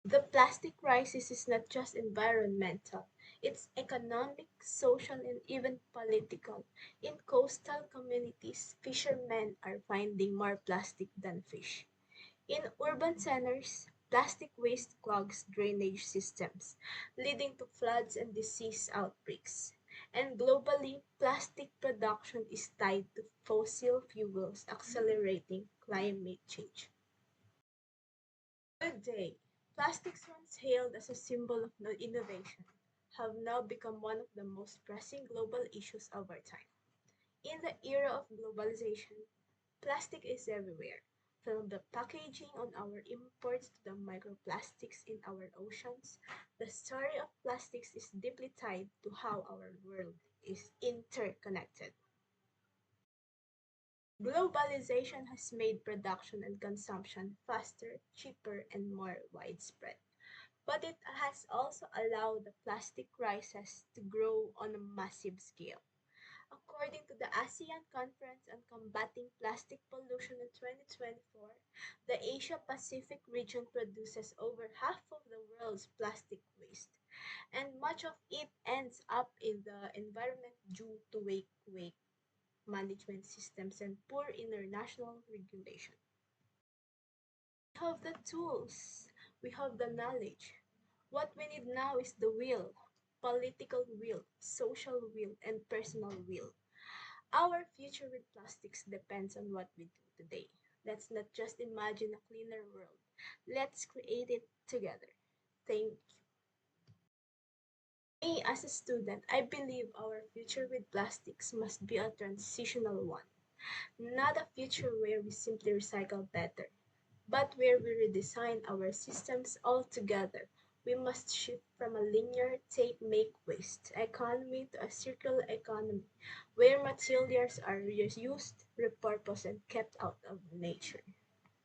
The plastic crisis is not just environmental, it's economic, social, and even political. In coastal communities, fishermen are finding more plastic than fish. In urban centers, plastic waste clogs drainage systems, leading to floods and disease outbreaks. And globally, plastic production is tied to fossil fuels, accelerating climate change. Today, plastics once hailed as a symbol of innovation have now become one of the most pressing global issues of our time. In the era of globalization, plastic is everywhere, from the packaging on our imports to the microplastics in our oceans. The story of plastics is deeply tied to how our world is interconnected. Globalization has made production and consumption faster, cheaper, and more widespread. But it has also allowed the plastic crisis to grow on a massive scale. According to the ASEAN Conference on Combating Plastic Pollution in 2024, the Asia Pacific region produces over half of the world's plastic waste, and much of it ends up in the environment due to wake management systems and poor international regulation. We have the tools, we have the knowledge. What we need now is the will, political will, social will, and personal will. Our future with plastics depends on what we do today. Let's not just imagine a cleaner world. Let's create it together. Thank you. Me, as a student, I believe our future with plastics must be a transitional one, not a future where we simply recycle better, but where we redesign our systems altogether. We must shift from a linear take make waste economy to a circular economy where materials are reused, repurposed, and kept out of nature.